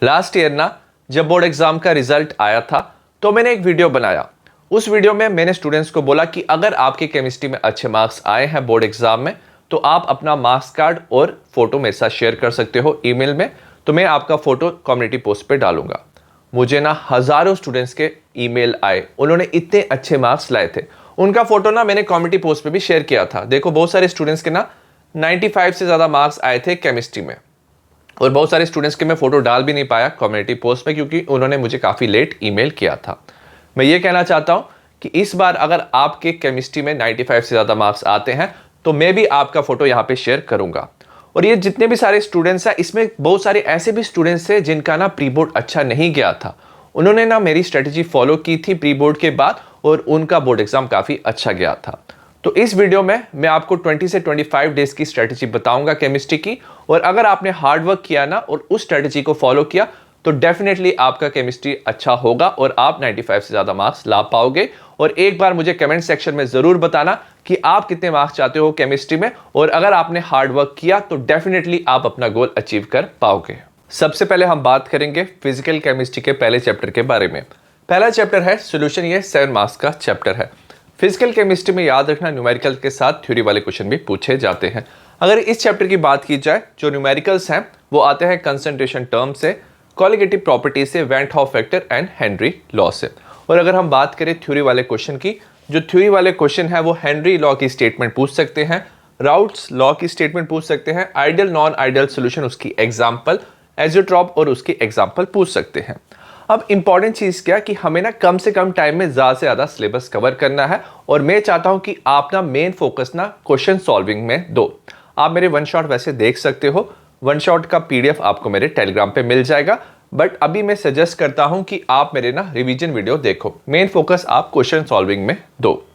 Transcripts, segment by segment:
Last year ना जब board exam का रिजल्ट आया था तो मैंने एक वीडियो बनाया। उस वीडियो में मैंने स्टूडेंट्स को बोला कि अगर आपके केमिस्ट्री में अच्छे मार्क्स आए हैं बोर्ड एग्जाम में तो आप अपना मार्क्स कार्ड और फोटो मेरे साथ शेयर कर सकते हो ईमेल में। तो मैं आपका फोटो कम्युनिटी पोस्ट पे डालूंगा। मुझे ना हजारों स्टूडेंट्स के ईमेल आए, उन्होंने इतने अच्छे मार्क्स लाए थे। उनका फोटो ना मैंने कम्युनिटी पोस्ट पे भी शेयर किया था। देखो बहुत सारे स्टूडेंट्स के ना 95 से ज्यादा मार्क्स आए थे केमिस्ट्री में, और बहुत सारे स्टूडेंट्स के मैं फोटो डाल भी नहीं पाया कम्युनिटी पोस्ट में क्योंकि उन्होंने मुझे काफ़ी लेट ईमेल किया था। मैं ये कहना चाहता हूँ कि इस बार अगर आपके केमिस्ट्री में 95 से ज़्यादा मार्क्स आते हैं तो मैं भी आपका फोटो यहाँ पे शेयर करूँगा। और ये जितने भी सारे स्टूडेंट्स हैं इसमें बहुत सारे ऐसे भी स्टूडेंट्स हैं जिनका ना प्री बोर्ड अच्छा नहीं गया था। उन्होंने ना मेरी स्ट्रेटेजी फॉलो की थी प्री बोर्ड के बाद और उनका बोर्ड एग्जाम काफ़ी अच्छा गया था। तो इस वीडियो में मैं आपको 20 से 25 डेज की स्ट्रेटेजी बताऊंगा केमिस्ट्री की, और अगर आपने हार्ड वर्क किया ना और उस स्ट्रेटेजी को फॉलो किया तो डेफिनेटली आपका केमिस्ट्री अच्छा होगा और आप 95 से ज़्यादा मार्क्स ला पाओगे। और एक बार मुझे कमेंट सेक्शन में ज़रूर बताना कि आप कितने मार्क्स चाहते हो केमिस्ट्री में, और अगर आपने हार्ड वर्क किया तो डेफिनेटली आप अपना गोल अचीव कर पाओगे। सबसे पहले हम बात करेंगे फिजिकल केमिस्ट्री के पहले चैप्टर के बारे में। पहला चैप्टर है सोल्यूशन। ये 7 मार्क्स का चैप्टर है। फिजिकल केमिस्ट्री में याद रखना न्यूमेरिकल के साथ थ्योरी वाले क्वेश्चन भी पूछे जाते हैं। अगर इस चैप्टर की बात की जाए, जो न्यूमेरिकल्स हैं वो आते हैं कंसंट्रेशन टर्म से, क्वालिटेटिव प्रॉपर्टी से, went half factor and Henry law से। और अगर हम बात करें थ्योरी वाले क्वेश्चन की, जो थ्योरी वाले क्वेश्चन है वो हेनरी लॉ की स्टेटमेंट पूछ सकते हैं, राउट्स लॉ की स्टेटमेंट पूछ सकते हैं, आइडियल नॉन आइडियल सोल्यूशन उसकी एग्जाम्पल, एजोट्रॉप और उसकी एग्जाम्पल पूछ सकते हैं। अब इंपॉर्टेंट चीज़ क्या कि हमें ना कम से कम टाइम में ज़्यादा से ज़्यादा सिलेबस कवर करना है, और मैं चाहता हूं कि आप ना मेन फोकस ना क्वेश्चन सॉल्विंग में दो। आप मेरे वन शॉट वैसे देख सकते हो, वन शॉट का पीडीएफ आपको मेरे टेलीग्राम पे मिल जाएगा, बट अभी मैं सजेस्ट करता हूं कि आप मेरे ना रिवीजन वीडियो देखो। मेन फोकस आप क्वेश्चन सॉल्विंग में दो,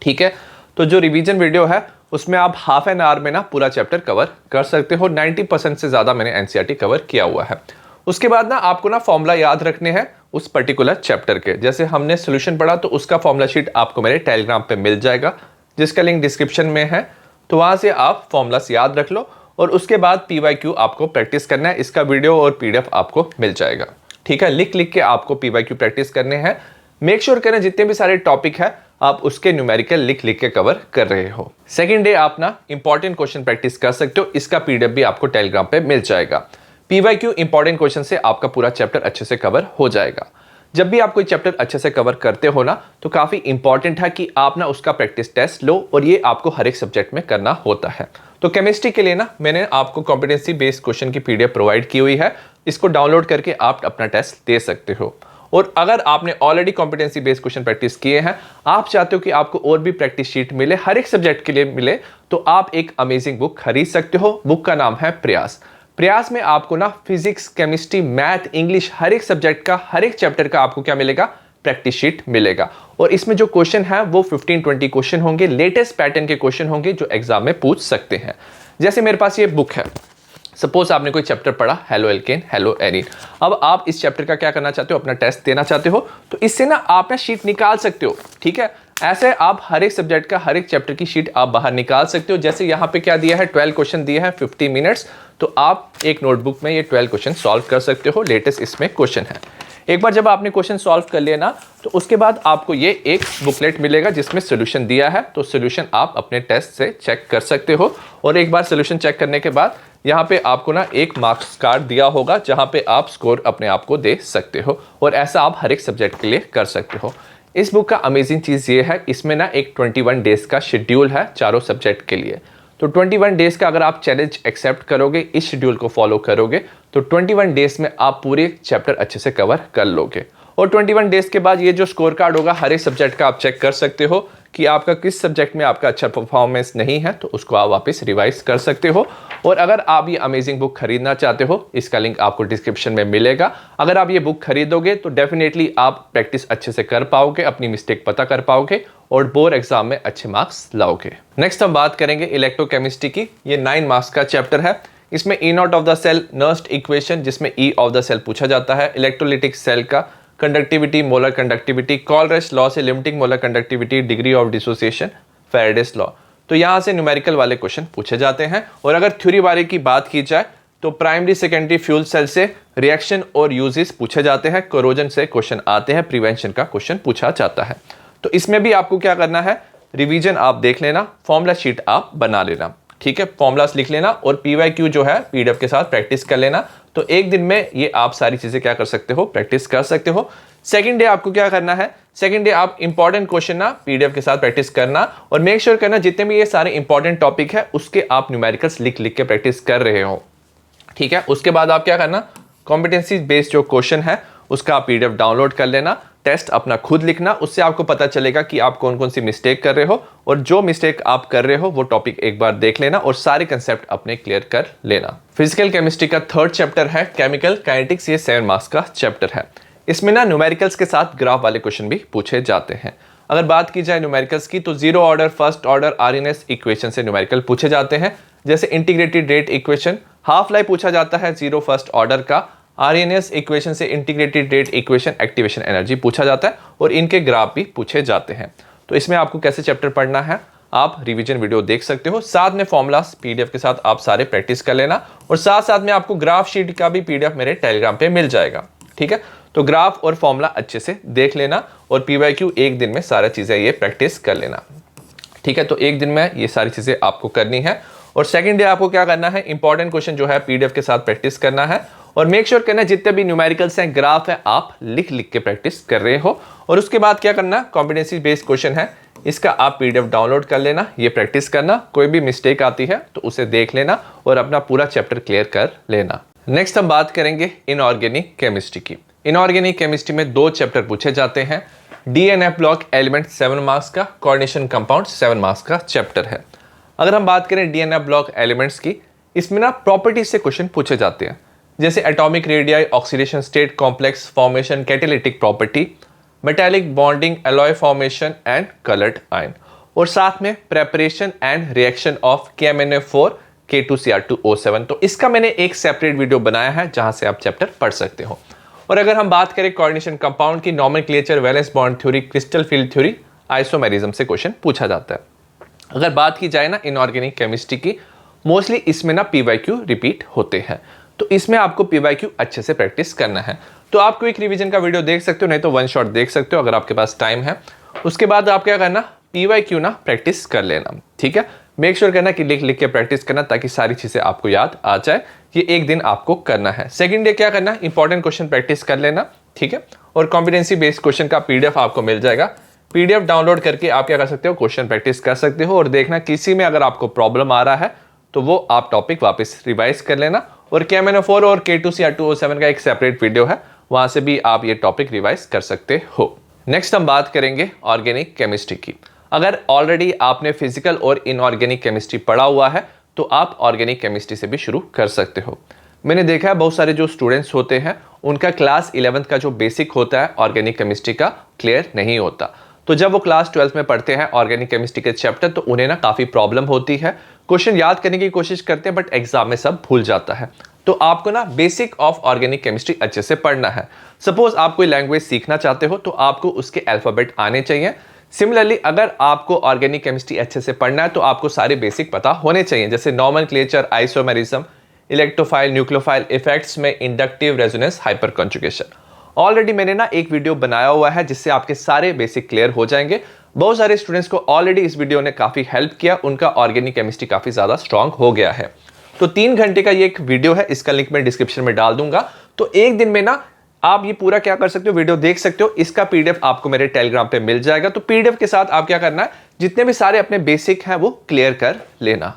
ठीक है। तो जो रिवीजन वीडियो है उसमें आप हाफ एन आवर में ना पूरा चैप्टर कवर कर सकते हो। 90% से ज़्यादा मैंने एनसीईआरटी कवर किया हुआ है। उसके बाद ना आपको ना फॉर्मूला याद रखने हैं उस पर्टिकुलर चैप्टर के। जैसे हमने सॉल्यूशन पढ़ा तो उसका फॉर्मूला शीट आपको मेरे टेलीग्राम पे मिल जाएगा, जिसका लिंक डिस्क्रिप्शन में है। तो वहां से आप फॉर्मूलास याद रख लो, और उसके बाद पीवाईक्यू आपको प्रैक्टिस करना है। इसका वीडियो और पीडीएफ आपको मिल जाएगा, ठीक है। लिख लिख के आपको पीवाईक्यू प्रैक्टिस करने हैं। मेक श्योर करें जितने भी सारे टॉपिक है आप उसके न्यूमेरिकल लिख लिख के कवर कर रहे हो। सेकेंड डे आप ना इंपॉर्टेंट क्वेश्चन प्रैक्टिस कर सकते हो। इसका पीडीएफ भी आपको टेलीग्राम पे मिल जाएगा। पीवाईक्यू इंपॉर्टेंट क्वेश्चन से आपका पूरा चैप्टर अच्छे से कवर हो जाएगा। जब भी आप कोई चैप्टर अच्छे से कवर करते हो ना तो काफ़ी इंपॉर्टेंट है कि आप ना उसका प्रैक्टिस टेस्ट लो, और ये आपको हर एक सब्जेक्ट में करना होता है। तो केमिस्ट्री के लिए ना मैंने आपको कॉम्पिटेंसी बेस्ड क्वेश्चन की पीडीएफ प्रोवाइड की हुई है। इसको डाउनलोड करके आप अपना टेस्ट दे सकते हो। और अगर आपने already competency based question practice किए हैं, आप चाहते हो कि आपको और भी प्रैक्टिस शीट मिले, हर एक सब्जेक्ट के लिए मिले, तो आप एक अमेजिंग बुक खरीद सकते हो। बुक का नाम है प्रयास। प्रयास में आपको ना फिजिक्स, केमिस्ट्री, मैथ, इंग्लिश, हर एक सब्जेक्ट का, हर एक चैप्टर का आपको क्या मिलेगा, प्रैक्टिस शीट मिलेगा। और इसमें जो क्वेश्चन है वो 15-20 क्वेश्चन होंगे, लेटेस्ट पैटर्न के क्वेश्चन होंगे जो एग्जाम में पूछ सकते हैं। जैसे मेरे पास ये बुक है, सपोज आपने कोई चैप्टर पढ़ा, हेलो एल्केन, हेलो एरीन। अब आप इस चैप्टर का क्या करना चाहते हो, अपना टेस्ट देना चाहते हो, तो इससे ना आप ना शीट निकाल सकते हो, ठीक है। ऐसे आप हर एक सब्जेक्ट का, हर एक चैप्टर की शीट आप बाहर निकाल सकते हो। जैसे यहाँ पे क्या दिया है, 12 क्वेश्चन दिया है, 50 मिनट्स। तो आप एक नोटबुक में ये 12 क्वेश्चन सॉल्व कर सकते हो। लेटेस्ट इसमें क्वेश्चन है। एक बार जब आपने क्वेश्चन सॉल्व कर लिया ना तो उसके बाद आपको ये एक बुकलेट मिलेगा जिसमें सोल्यूशन दिया है। तो सोल्यूशन आप अपने टेस्ट से चेक कर सकते हो, और एक बार सोल्यूशन चेक करने के बाद यहाँ पे आपको ना एक मार्क्स कार्ड दिया होगा जहाँ पे आप स्कोर अपने आप को दे सकते हो, और ऐसा आप हर एक सब्जेक्ट के लिए कर सकते हो। इस बुक का अमेजिंग चीज़ ये है, इसमें ना एक 21 डेज का शेड्यूल है चारों सब्जेक्ट के लिए। तो 21 डेज का अगर आप चैलेंज एक्सेप्ट करोगे, इस शेड्यूल को फॉलो करोगे, तो 21 डेज में आप पूरे चैप्टर अच्छे से कवर कर लोगे। और 21 डेज के बाद ये जो स्कोर कार्ड होगा हर एक सब्जेक्ट का आप चेक कर सकते हो कि आपका किस सब्जेक्ट में आपका अच्छा परफॉर्मेंस नहीं है, तो उसको आप वापस रिवाइज कर सकते हो। और अगर आप ये अमेजिंग बुक खरीदना चाहते हो, इसका लिंक आपको डिस्क्रिप्शन में मिलेगा। अगर आप ये बुक खरीदोगे तो डेफिनेटली आप प्रैक्टिस अच्छे से कर पाओगे, अपनी मिस्टेक पता कर पाओगे, और बोर्ड एग्जाम में अच्छे मार्क्स लाओगे। नेक्स्ट हम बात करेंगे इलेक्ट्रोकेमिस्ट्री की। ये 9 मार्क्स का चैप्टर है। इसमें E naught of the cell, Nernst equation जिसमें ई ऑफ द सेल पूछा जाता है, इलेक्ट्रोलिटिक सेल का, conductivity, molar conductivity, Kohlrausch's law से limiting molar conductivity, degree of dissociation, Faraday's law. तो यहाँ से न्यूमेरिकल वाले क्वेश्चन पूछे जाते हैं। और अगर थ्योरी वाले की बात की जाए तो प्राइमरी सेकेंडरी फ्यूल सेल से रिएक्शन और यूजेस पूछे जाते हैं, कोरोजन से क्वेश्चन आते हैं, प्रिवेंशन का क्वेश्चन पूछा जाता है। तो इसमें भी आपको क्या करना है, रिवीजन आप देख लेना, फॉर्मूला शीट आप बना लेना, ठीक है, फॉर्मूलास लिख लेना और पीवाईक्यू जो है पीडीएफ के साथ प्रैक्टिस कर लेना। तो एक दिन में ये आप सारी चीजें क्या कर सकते हो, प्रैक्टिस कर सकते हो। सेकंड डे आपको क्या करना है, सेकंड डे आप इंपॉर्टेंट क्वेश्चन ना पीडीएफ के साथ प्रैक्टिस करना और मेक श्योर करना जितने भी ये सारे इंपॉर्टेंट टॉपिक है उसके आप न्यूमेरिकल्स लिख लिख के प्रैक्टिस कर रहे हो, ठीक है। उसके बाद आप क्या करना, कॉम्पिटेंसी बेस्ड जो क्वेश्चन है उसका आप पीडीएफ डाउनलोड कर लेना, टेस्ट अपना खुद लिखना, उससे आपको पता चलेगा कि आप कौन कौन सी मिस्टेक कर रहे हो और जो मिस्टेक आप कर रहे हो वो टॉपिक एक बार देख लेना और सारे कंसेप्ट अपने क्लियर कर लेना। फिजिकल केमिस्ट्री का थर्ड चैप्टर है केमिकल काइनेटिक्स, ये 7 मार्क्स का चैप्टर है। इसमें ना न्यूमेरिकल्स के साथ ग्राफ वाले क्वेश्चन भी पूछे जाते हैं। अगर बात की जाए न्यूमेरिकल्स की तो zero order, first order RNS equation से न्यूमेरिकल पूछे जाते हैं, जैसे integrated rate equation, half life पूछा जाता है जीरो फर्स्ट ऑर्डर का, आरएनएस इक्वेशन से integrated rate equation, activation energy पूछा जाता है और इनके ग्राफ भी पूछे जाते हैं। तो इसमें आपको कैसे चैप्टर पढ़ना है आप रिवीजन वीडियो देख सकते हो, साथ में फॉर्मूलास पीडीएफ के साथ आप सारे प्रैक्टिस कर लेना और साथ साथ में आपको ग्राफ शीट का भी पीडीएफ मेरे टेलीग्राम पे मिल जाएगा, ठीक है। तो ग्राफ और फॉर्मूला अच्छे से देख लेना और पीवाईक्यू एक दिन में सारा चीजें ये प्रैक्टिस कर लेना, ठीक है। तो एक दिन में ये सारी चीजें आपको करनी है और सेकंड डे आपको क्या करना है, इंपॉर्टेंट क्वेश्चन जो है पीडीएफ के साथ प्रैक्टिस करना है और मेक श्योर करना जितने भी न्यूमेरिकल्स हैं, ग्राफ है, आप लिख लिख के प्रैक्टिस कर रहे हो। और उसके बाद क्या करना, कॉम्पिटेंसी बेस्ड क्वेश्चन है, इसका आप पीडीएफ डाउनलोड कर लेना, ये प्रैक्टिस करना, कोई भी मिस्टेक आती है तो उसे देख लेना और अपना पूरा चैप्टर क्लियर कर लेना। नेक्स्ट हम बात करेंगे इनऑर्गेनिक केमिस्ट्री की। इनऑर्गेनिक केमिस्ट्री में 2 चैप्टर पूछे जाते हैं, डीएनएफ ब्लॉक एलिमेंट 7 मार्क्स का, कोऑर्डिनेशन कंपाउंड 7 मार्क्स का चैप्टर है। अगर हम बात करें डीएनएफ ब्लॉक एलिमेंट्स की, इसमें ना प्रॉपर्टीज से क्वेश्चन पूछे जाते हैं, जैसे atomic radii, oxidation state, complex formation, catalytic property, metallic bonding, alloy formation and coloured ion, और साथ में preparation and reaction of KMnO4 K2Cr2O7। तो इसका मैंने एक सेपरेट वीडियो बनाया है जहां से आप चैप्टर पढ़ सकते हो। और अगर हम बात करें कोऑर्डिनेशन कंपाउंड की, nomenclature, valence bond theory, crystal field theory, isomerism से क्वेश्चन पूछा जाता है। अगर बात की जाए ना इनऑर्गेनिक केमिस्ट्री की, मोस्टली इसमें ना पीवाईक्यू रिपीट होते हैं, तो इसमें आपको पीवाईक्यू अच्छे से प्रैक्टिस करना है। तो आप क्विक रिवीजन का वीडियो देख सकते हो, नहीं तो वन शॉट देख सकते हो अगर आपके पास टाइम है। उसके बाद आप क्या करना, पीवाईक्यू ना प्रैक्टिस कर लेना, ठीक है। मेक श्योर करना कि लिख लिख के प्रैक्टिस करना ताकि सारी चीजें आपको याद आ जाए। ये एक दिन आपको करना है। सेकंड डे क्या करना, इंपॉर्टेंट क्वेश्चन प्रैक्टिस कर लेना, ठीक है। और कॉम्पिटेंसी बेस्ड क्वेश्चन का पीडीएफ आपको मिल जाएगा, पीडीएफ डाउनलोड करके आप क्या कर सकते हो, क्वेश्चन प्रैक्टिस कर सकते हो। और देखना किसी में अगर आपको प्रॉब्लम आ रहा है तो वो आप टॉपिक वापस रिवाइज कर लेना। और KMnO4 और K2Cr2O7 का एक सेपरेट वीडियो है, वहां से भी आप ये टॉपिक रिवाइज कर सकते हो। नेक्स्ट हम बात करेंगे ऑर्गेनिक केमिस्ट्री की। अगर ऑलरेडी आपने फिजिकल और इनऑर्गेनिक केमिस्ट्री पढ़ा हुआ है तो आप ऑर्गेनिक केमिस्ट्री से भी शुरू कर सकते हो। मैंने देखा है बहुत सारे जो स्टूडेंट्स होते हैं उनका क्लास 11th का जो बेसिक होता है ऑर्गेनिक केमिस्ट्री का क्लियर नहीं होता। तो जब वो क्लास 12th में पढ़ते हैं ऑर्गेनिक केमिस्ट्री के चैप्टर तो उन्हें ना काफ़ी प्रॉब्लम होती है, क्वेश्चन याद करने की कोशिश करते हैं बट एग्जाम में सब भूल जाता है। तो आपको ना बेसिक ऑफ ऑर्गेनिक केमिस्ट्री अच्छे से पढ़ना है। सपोज आप कोई लैंग्वेज सीखना चाहते हो तो आपको उसके अल्फाबेट आने चाहिए। सिमिलरली अगर आपको ऑर्गेनिक केमिस्ट्री अच्छे से पढ़ना है तो आपको सारे बेसिक पता होने चाहिए, जैसे nomenclature, isomerism, electrophile, nucleophile, effects में inductive resonance, hyperconjugation. Already मैंने ना एक वीडियो बनाया हुआ है जिससे आपके सारे बेसिक क्लियर हो जाएंगे। बहुत सारे स्टूडेंट्स को ऑलरेडी इस वीडियो ने काफी हेल्प किया, उनका ऑर्गेनिक केमिस्ट्री काफी ज्यादा स्ट्रांग हो गया है। तो 3 घंटे का ये एक वीडियो है, इसका लिंक मैं डिस्क्रिप्शन में डाल दूंगा। तो एक दिन में ना आप ये पूरा क्या कर सकते हो, वीडियो देख सकते हो। इसका पीडीएफ आपको मेरे टेलीग्राम पे मिल जाएगा। तो पीडीएफ के साथ आप क्या करना है, जितने भी सारे अपने बेसिक हैं वो क्लियर कर लेना।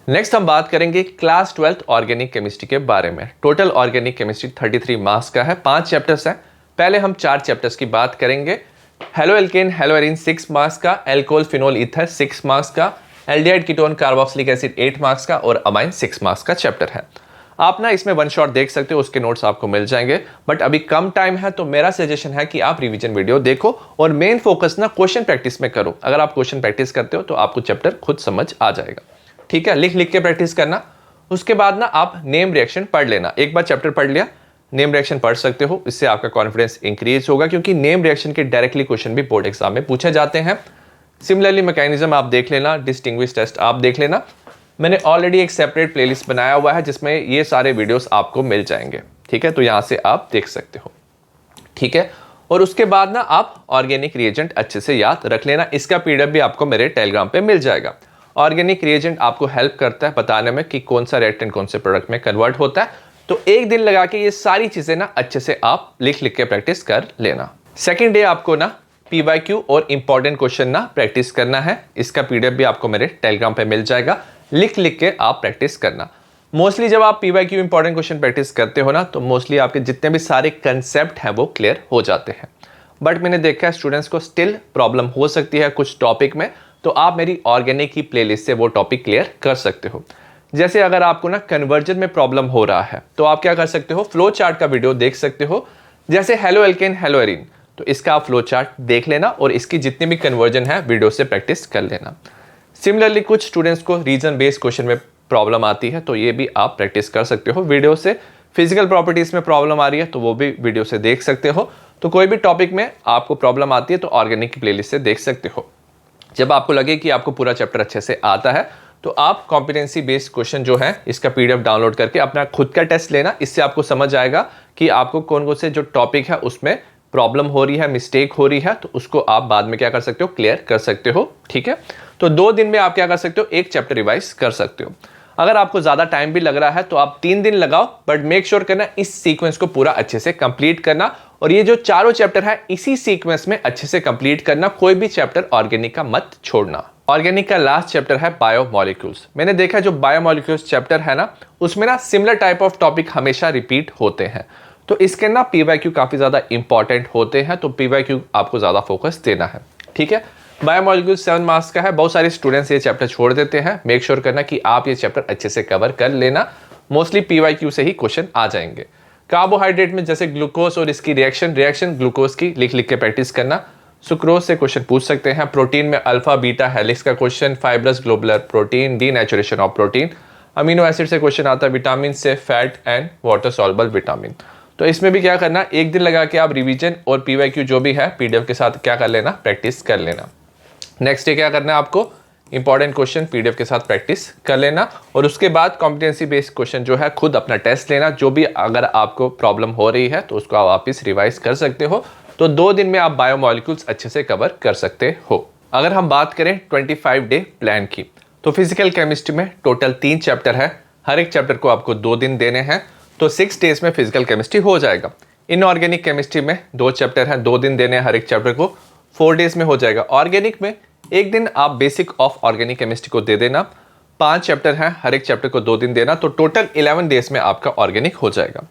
नेक्स्ट हम बात करेंगे क्लास 12th ऑर्गेनिक केमिस्ट्री के बारे में। टोटल ऑर्गेनिक केमिस्ट्री 33 मार्क्स का है, 5 चैप्टर्स हैं। पहले हम 4 चैप्टर्स की बात करेंगे। Halo alkane, hello Erin 6 marks का, एल्कोहल, फिनोल, ईथर 6 मार्क्स का, aldehyde, ketone, carboxylic acid 8 marks का और अमाइन 6 मार्क्स का चैप्टर है। आप ना इसमें वन शॉट देख सकते हो, उसके नोट्स आपको मिल जाएंगे। बट अभी कम टाइम है तो मेरा सजेशन है कि आप रिवीजन वीडियो देखो और मेन फोकस ना क्वेश्चन प्रैक्टिस में करो। अगर आप क्वेश्चन प्रैक्टिस करते हो तो आपको चैप्टर खुद समझ आ जाएगा, ठीक है। लिख लिख के प्रैक्टिस करना। उसके बाद ना आप नेम रिएक्शन पढ़ लेना। एक बार चैप्टर पढ़ लिया, नेम रिएक्शन पढ़ सकते हो, इससे आपका कॉन्फिडेंस इंक्रीज होगा क्योंकि नेम रिएक्शन के डायरेक्टली क्वेश्चन भी बोर्ड एग्जाम में पूछे जाते हैं। सिमिलरली मैकेनिज्म आप देख लेना, डिस्टिंग्विश टेस्ट आप देख लेना। मैंने ऑलरेडी एक सेपरेट प्लेलिस्ट बनाया हुआ है जिसमें ये सारे वीडियोस आपको मिल जाएंगे, ठीक है। तो यहाँ से आप देख सकते हो, ठीक है। और उसके बाद ना आप ऑर्गेनिक रिएजेंट अच्छे से याद रख लेना। इसका पीडीएफ भी आपको मेरे टेलीग्राम पे मिल जाएगा। ऑर्गेनिक रिएजेंट आपको हेल्प करता है बताने में कि कौन सा रिएक्टेंट कौन से प्रोडक्ट में कन्वर्ट होता है। तो एक दिन लगा के ये सारी चीजें ना अच्छे से आप लिख लिख के प्रैक्टिस कर लेना। सेकेंड डे आपको ना पीवाईक्यू और इंपॉर्टेंट क्वेश्चन ना प्रैक्टिस करना है। इसका पीडीएफ भी आपको मेरे टेलीग्राम पे मिल जाएगा। लिख लिख के आप प्रैक्टिस करना। मोस्टली जब आप पीवाईक्यू इंपॉर्टेंट क्वेश्चन प्रैक्टिस करते हो ना, तो मोस्टली आपके जितने भी सारे कंसेप्ट हैं वो क्लियर हो जाते हैं। बट मैंने देखा है स्टूडेंट्स को स्टिल प्रॉब्लम हो सकती है कुछ टॉपिक में, तो आप मेरी ऑर्गेनिक की प्लेलिस्ट से वो टॉपिक क्लियर कर सकते हो। जैसे अगर आपको ना कन्वर्जन में प्रॉब्लम हो रहा है तो आप क्या कर सकते हो, फ्लो चार्ट का वीडियो देख सकते हो। जैसे हेलो एल्केन हेलो एरीन, तो इसका आप फ्लो चार्ट देख लेना और इसकी जितनी भी कन्वर्जन है वीडियो से प्रैक्टिस कर लेना। सिमिलरली कुछ स्टूडेंट्स को रीजन बेस्ड क्वेश्चन में प्रॉब्लम आती है, तो ये भी आप प्रैक्टिस कर सकते हो वीडियो से। फिजिकल प्रॉपर्टीज में प्रॉब्लम आ रही है तो वो भी वीडियो से देख सकते हो। तो कोई भी टॉपिक में आपको प्रॉब्लम आती है तो ऑर्गेनिक की प्लेलिस्ट से देख सकते हो। जब आपको लगे कि आपको पूरा चैप्टर अच्छे से आता है तो आप कॉम्पिटेंसी बेस्ड क्वेश्चन जो है इसका पीडीएफ डाउनलोड करके अपना खुद का टेस्ट लेना। इससे आपको समझ आएगा कि आपको कौन कौन से जो टॉपिक है उसमें प्रॉब्लम हो रही है, मिस्टेक हो रही है, तो उसको आप बाद में क्या कर सकते हो, क्लियर कर सकते हो, ठीक है। तो 2 दिन में आप क्या कर सकते हो, एक चैप्टर रिवाइज कर सकते हो। अगर आपको ज्यादा टाइम भी लग रहा है तो आप 3 दिन लगाओ, बट मेक श्योर करना इस सीक्वेंस को पूरा अच्छे से कंप्लीट करना। और ये जो चारों चैप्टर है इसी सीक्वेंस में अच्छे से कंप्लीट करना। कोई भी चैप्टर ऑर्गेनिक का मत छोड़ना। ऑर्गेनिक का लास्ट चैप्टर है बायोमोलिक्यूल्स। मैंने देखा जो बायोमोलिक्यूल्स चैप्टर है ना, उसमें ना सिमिलर टाइप ऑफ टॉपिक हमेशा रिपीट होते हैं, तो इसके ना पीवाईक्यू काफी ज्यादा इंपॉर्टेंट होते हैं। तो पीवाईक्यू आपको ज्यादा फोकस देना है, ठीक है। बायोमोलिक्यूल्स 7 मार्क्स का है। बहुत सारे स्टूडेंट्स ये चैप्टर छोड़ देते हैं। मेक श्योर करना कि आप ये चैप्टर अच्छे से कवर कर लेना। मोस्टली पीवाईक्यू से ही क्वेश्चन आ जाएंगे। कार्बोहाइड्रेट में जैसे ग्लूकोज और इसकी रिएक्शन ग्लूकोज की लिख लिख के प्रैक्टिस करना। सुक्रोज से क्वेश्चन पूछ सकते हैं। प्रोटीन में अल्फा बीटा हेलिक्स का question, fibrous globular protein, denaturation of protein. Amino acid से क्वेश्चन आता है, विटामिन से, fat and water soluble vitamin. तो इसमें भी क्या करना, एक दिन लगा के आप रिवीजन और पीवाईक्यू जो भी है पीडीएफ के साथ क्या कर लेना, प्रैक्टिस कर लेना। नेक्स्ट डे क्या करना है आपको, इंपॉर्टेंट क्वेश्चन पीडीएफ के साथ प्रैक्टिस कर लेना। और उसके बाद कॉम्पिटेंसी बेस्ड क्वेश्चन जो है खुद अपना टेस्ट लेना। जो भी अगर आपको प्रॉब्लम हो रही है तो उसको आप वापस रिवाइज कर सकते हो। तो 2 दिन में आप बायोमोलिक्यूल्स अच्छे से कवर कर सकते हो। अगर हम बात करें 25 डे प्लान की, तो फिजिकल केमिस्ट्री में टोटल 3 चैप्टर है। हर एक चैप्टर को आपको 2 दिन देने हैं, तो 6 डेज में फिजिकल केमिस्ट्री हो जाएगा। इनऑर्गेनिक केमिस्ट्री में 2 चैप्टर हैं, 2 दिन देने हैं हर एक चैप्टर को, 4 डेज में हो जाएगा। ऑर्गेनिक में एक दिन आप बेसिक ऑफ ऑर्गेनिक केमिस्ट्री को दे देना। 5 चैप्टर हैं, हर एक चैप्टर को 2 दिन देना, तो टोटल 11 डेज में आपका ऑर्गेनिक हो जाएगा।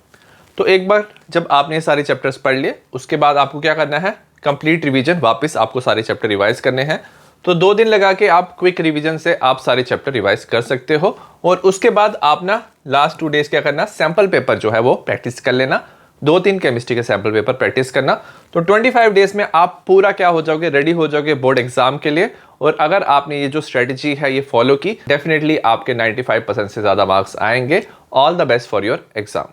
तो एक बार जब आपने ये सारे चैप्टर्स पढ़ लिए, उसके बाद आपको क्या करना है, कंप्लीट रिवीजन। वापस आपको सारे चैप्टर रिवाइज करने हैं। तो 2 दिन लगा के आप क्विक रिवीजन से आप सारे चैप्टर रिवाइज कर सकते हो। और उसके बाद आप ना लास्ट 2 डेज क्या करना, सैंपल पेपर जो है वो प्रैक्टिस कर लेना। 2-3 केमिस्ट्री के सैंपल पेपर प्रैक्टिस करना। तो 25 डेज में आप पूरा क्या हो जाओगे, रेडी हो जाओगे बोर्ड एग्जाम के लिए। और अगर आपने ये जो स्ट्रेटजी है ये फॉलो की, डेफिनेटली आपके 95% से ज्यादा मार्क्स आएंगे। All the best for your exam.